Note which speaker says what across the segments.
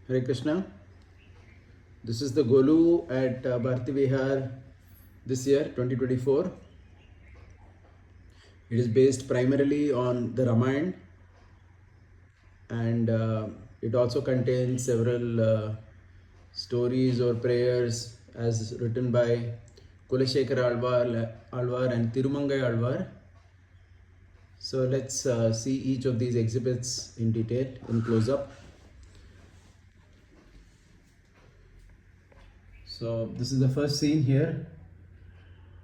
Speaker 1: Hare Krishna. This is the Golu at Bharati Vihar this year 2024. It is based primarily on the Ramayana, and it also contains several stories or prayers as written by Kulashekara Alvar and Tirumangai Alvar. So let's see each of these exhibits in detail in close up. So this is the first scene here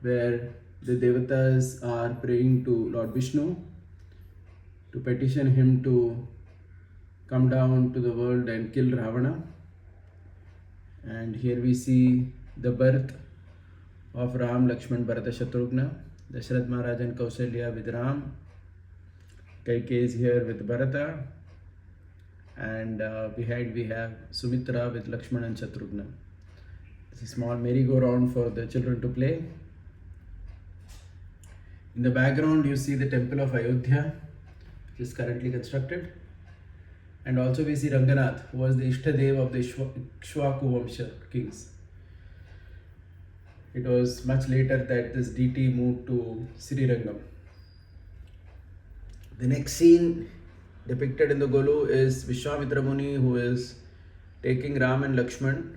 Speaker 1: where the devatas are praying to Lord Vishnu to petition him to come down to the world and kill Ravana. And here we see the birth of Ram, Lakshman, Bharata, Shatrughna, Dasharath Maharaj and Kausalya with Ram, Kaikeyi is here with Bharata, and behind we have Sumitra with Lakshman and Shatrughna. It's a small merry-go-round for the children to play. In the background you see the temple of Ayodhya, which is currently constructed. And also we see Ranganath, who was the Ishtadev of the Ikshwaku Vamsha kings. It was much later that this deity moved to Srirangam. The next scene depicted in the Golu is Vishwamitra Muni, who is taking Ram and Lakshman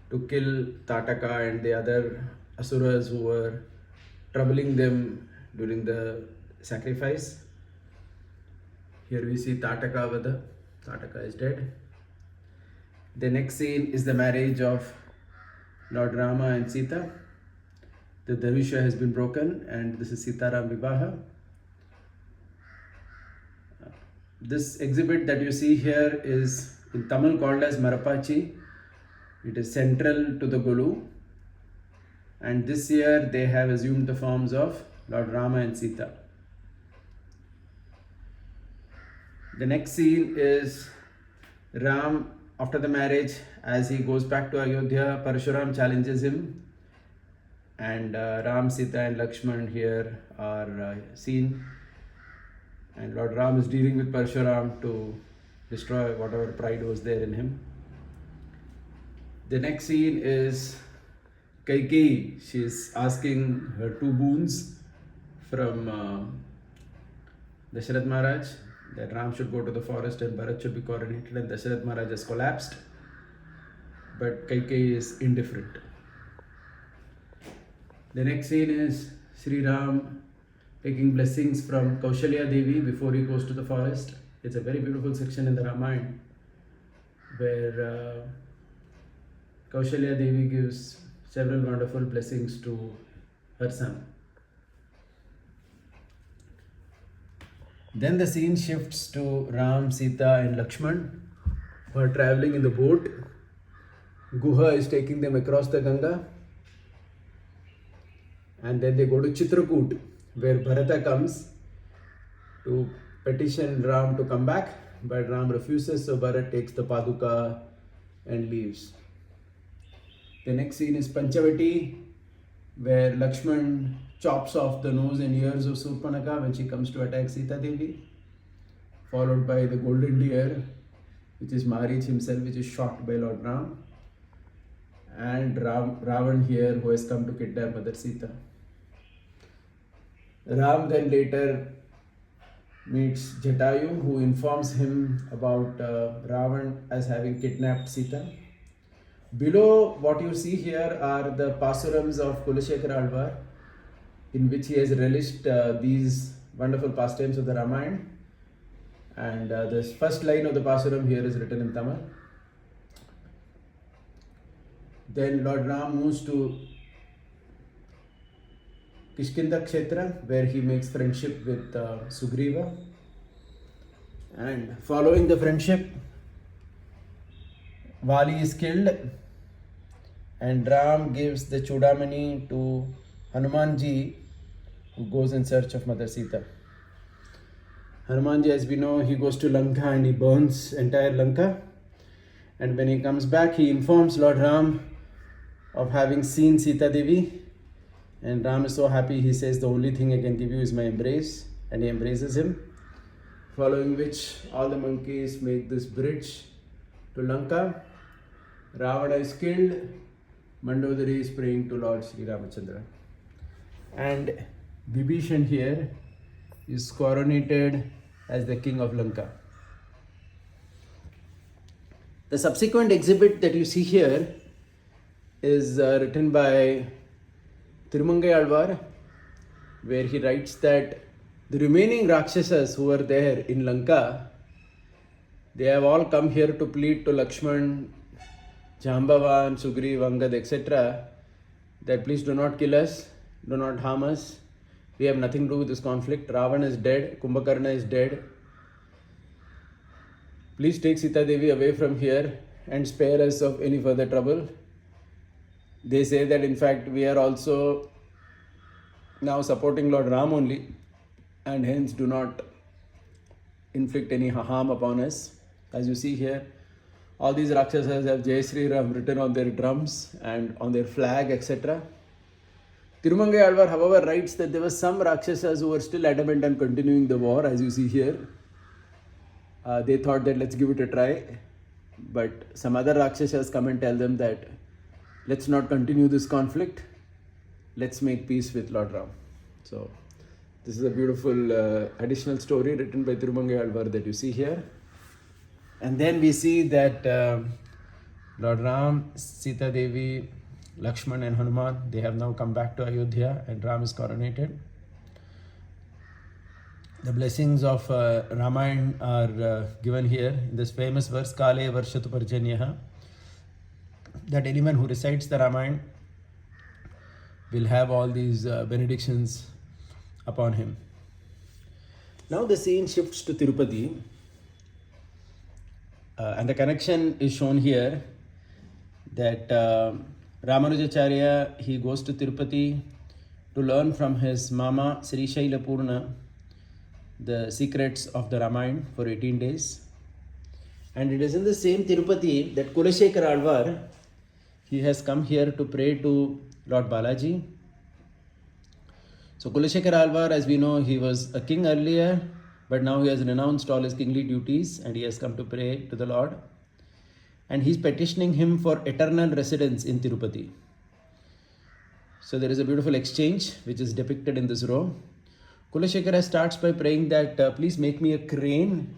Speaker 1: to kill Tataka and the other asuras who were troubling them during the sacrifice. Here we see Tataka Vada. Tataka is dead. The next scene is the marriage of Lord Rama and Sita. The Dharusha has been broken and this is Sitaram Vivaha. This exhibit that you see here is in Tamil called as Marapachi. It is central to the Golu, and this year they have assumed the forms of Lord Rama and Sita. The next scene is Ram after the marriage. As he goes back to Ayodhya, Parshuram challenges him, and Ram, Sita and Lakshman here are seen, and Lord Ram is dealing with Parshuram to destroy whatever pride was there in him. The next scene is Kaikeyi. She is asking her two boons from Dasharath Maharaj, that Ram should go to the forest and Bharat should be coronated, and Dasharath Maharaj has collapsed. But Kaikeyi is indifferent. The next scene is Sri Ram taking blessings from Kaushalya Devi before he goes to the forest. It's a very beautiful section in the Ramayana where Kaushalya Devi gives several wonderful blessings to her son. Then the scene shifts to Ram, Sita and Lakshman, who are traveling in the boat. Guha is taking them across the Ganga. And then they go to Chitrakoot, where Bharata comes to petition Ram to come back, but Ram refuses, so Bharat takes the Paduka and leaves. The next scene is Panchavati, where Lakshman chops off the nose and ears of Surpanaka when she comes to attack Sita Devi, followed by the golden deer, which is Marich himself, which is shot by Lord Ram, and Ravan here, who has come to kidnap Mother Sita. Ram then later meets Jatayu, who informs him about Ravan as having kidnapped Sita. Below what you see here are the pasurams of Kulashekara Alvar, in which he has relished these wonderful pastimes of the Ramayana. And the first line of the pasuram here is written in Tamil. Then Lord Ram moves to Kishkinda Kshetra, where he makes friendship with Sugriva. And following the friendship, Vali is killed, and Ram gives the Chudamani to Hanumanji, who goes in search of Mother Sita. Hanumanji, as we know, he goes to Lanka and he burns entire Lanka. And when he comes back, he informs Lord Ram of having seen Sita Devi. And Ram is so happy, he says, the only thing I can give you is my embrace. And he embraces him. Following which, all the monkeys make this bridge to Lanka. Ravana is killed. Mandodari is praying to Lord Sri Ramachandra. And Vibhishan here is coronated as the king of Lanka. The subsequent exhibit that you see here is written by Tirumangai Alvar, where he writes that the remaining Rakshasas who were there in Lanka, they have all come here to plead to Lakshman, Jambavan, Sugriv, Angad, etc. that please do not kill us, do not harm us. We have nothing to do with this conflict. Ravana is dead, Kumbhakarna is dead. Please take Sita Devi away from here and spare us of any further trouble. They say that in fact we are also now supporting Lord Ram only, and hence do not inflict any harm upon us. As you see here, all these Rakshasas have Jai Sri Ram written on their drums and on their flag, etc. Tirumangai Alvar, however, writes that there were some Rakshasas who were still adamant on continuing the war, as you see here. They thought that let's give it a try, but some other Rakshasas come and tell them that let's not continue this conflict, let's make peace with Lord Ram. So this is a beautiful additional story written by Tirumangai Alvar that you see here. And then we see that Lord Ram, Sita Devi, Lakshman and Hanuman, they have now come back to Ayodhya and Ram is coronated. The blessings of Ramayana are given here in this famous verse, Kale Varshatu Parjanyaha, that anyone who recites the Ramayana will have all these benedictions upon him. Now the scene shifts to Tirupati, and the connection is shown here that Ramanujacharya, he goes to Tirupati to learn from his mama Sri Shailapurna the secrets of the Ramayana for 18 days. And it is in the same Tirupati that Kulashekar Alvar, he has come here to pray to Lord Balaji. So Kulashekar Alvar, as we know, he was a king earlier, but now he has renounced all his kingly duties and he has come to pray to the Lord. And he's petitioning him for eternal residence in Tirupati. So there is a beautiful exchange which is depicted in this row. Kulashekara starts by praying that please make me a crane.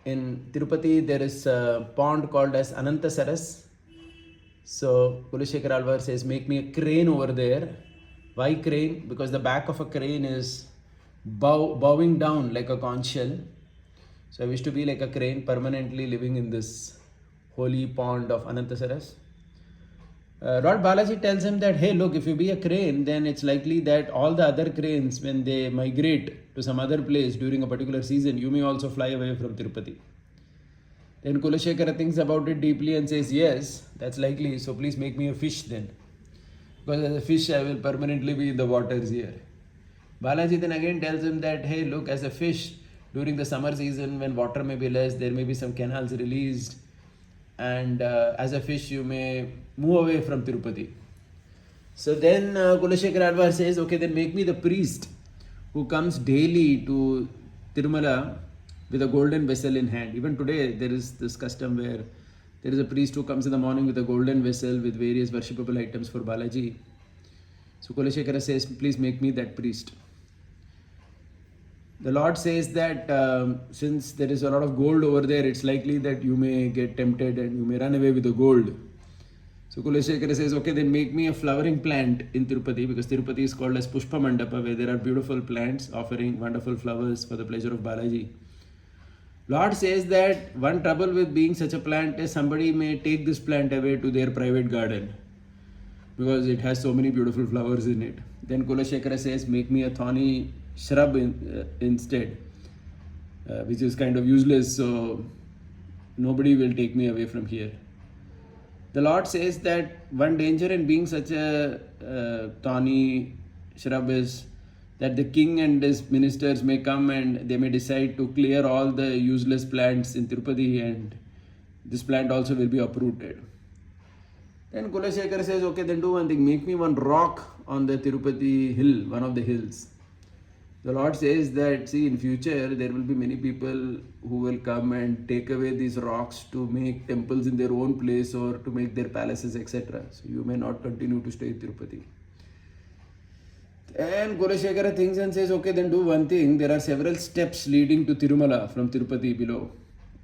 Speaker 1: In Tirupati there is a pond called as Anantasaras. So Kulashekara Alvar says, make me a crane over there. Why crane? Because the back of a crane is bowing down like a conch shell. So I wish to be like a crane permanently living in this holy pond of Anantasaras. Lord Balaji tells him that, hey, look, if you be a crane, then it's likely that all the other cranes, when they migrate to some other place during a particular season, you may also fly away from Tirupati. Then Kulashekara thinks about it deeply and says, yes, that's likely, so please make me a fish then. Because as a fish, I will permanently be in the waters here. Balaji then again tells him that, hey, look, as a fish, during the summer season, when water may be less, there may be some canals released. And as a fish, you may move away from Tirupati. So then Kulashekara Alvar says, okay, then make me the priest who comes daily to Tirumala with a golden vessel in hand. Even today, there is this custom where there is a priest who comes in the morning with a golden vessel with various worshipable items for Balaji. So Kulashekara says, please make me that priest. The Lord says that since there is a lot of gold over there, it's likely that you may get tempted and you may run away with the gold. So Kulashekara says, okay, then make me a flowering plant in Tirupati, because Tirupati is called as Pushpa Mandapa, where there are beautiful plants offering wonderful flowers for the pleasure of Balaji. Lord says that one trouble with being such a plant is somebody may take this plant away to their private garden because it has so many beautiful flowers in it. Then Kulashekara says, make me a thorny shrub instead, which is kind of useless, so nobody will take me away from here. The Lord says that one danger in being such a thorny shrub is that the king and his ministers may come and they may decide to clear all the useless plants in Tirupati, and this plant also will be uprooted. Then Kulashekara says, okay, then do one thing, make me one rock on the Tirupati hill, one of the hills. The Lord says that, see, in future there will be many people who will come and take away these rocks to make temples in their own place or to make their palaces, etc. So you may not continue to stay in Tirupati. And Kulashekara thinks and says, okay, then do one thing. There are several steps leading to Tirumala from Tirupati below.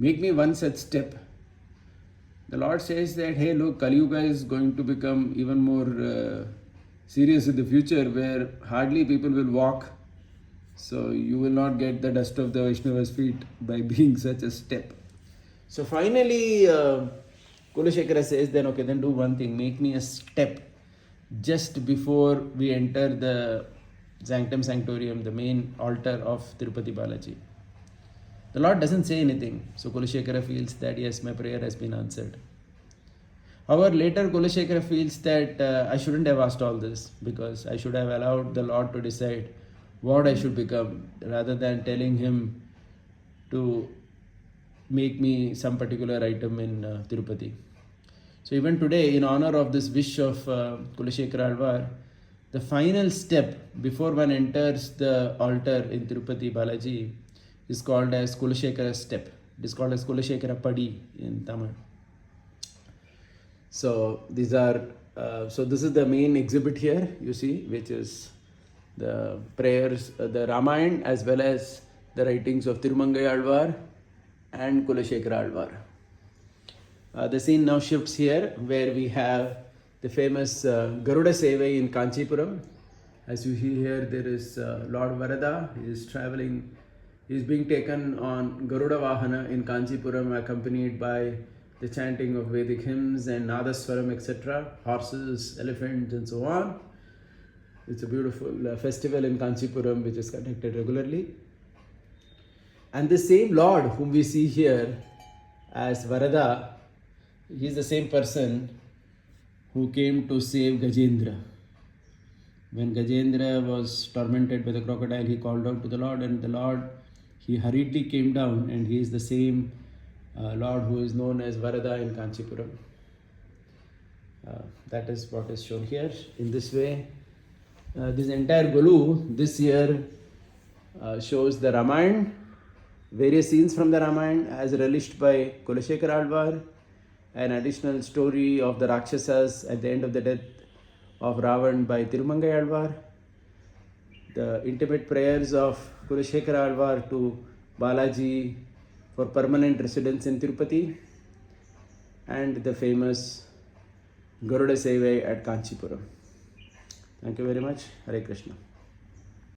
Speaker 1: Make me one such step. The Lord says that, hey, look, Kali Yuga is going to become even more serious in the future, where hardly people will walk. So you will not get the dust of the Vaishnava's feet by being such a step. So finally, Kulashekara says, then okay, then do one thing. Make me a step just before we enter the Sanctum Sanctorium, the main altar of Tirupati Balaji. The Lord doesn't say anything. So Kulashekara feels that yes, my prayer has been answered. However, later Kulashekara feels that I shouldn't have asked all this, because I should have allowed the Lord to decide what I should become, rather than telling him to make me some particular item in Tirupati. So even today, in honor of this wish of Kulashekara Alvar, the final step before one enters the altar in Tirupati Balaji is called as Kulashekara step. It is called as Kulashekara Padi in Tamil. So these are, so this is the main exhibit here, you see, which is the prayers, the Ramayana, as well as the writings of Tirumangai Alvar and Kulashekara Alvar. The scene now shifts here, where we have the famous Garuda Sevai in Kanchipuram. As you see here, there is Lord Varada. He is traveling, he is being taken on Garuda Vahana in Kanchipuram, accompanied by the chanting of Vedic hymns and Nadaswaram, etc., horses, elephants, and so on. It's a beautiful festival in Kanchipuram which is conducted regularly. And the same Lord whom we see here as Varada, he is the same person who came to save Gajendra. When Gajendra was tormented by the crocodile, he called out to the Lord, and the Lord, he hurriedly came down, and he is the same Lord who is known as Varada in Kanchipuram. That is what is shown here. In this way, this entire Golu this year shows the Ramayana, various scenes from the Ramayana as relished by Kulashekara Alvar, an additional story of the Rakshasas at the end of the death of Ravan by Tirumangai Alvar, the intimate prayers of Kulashekara Alvar to Balaji for permanent residence in Tirupati, and the famous Garuda Sevai at Kanchipuram. Thank you very much. Hare Krishna.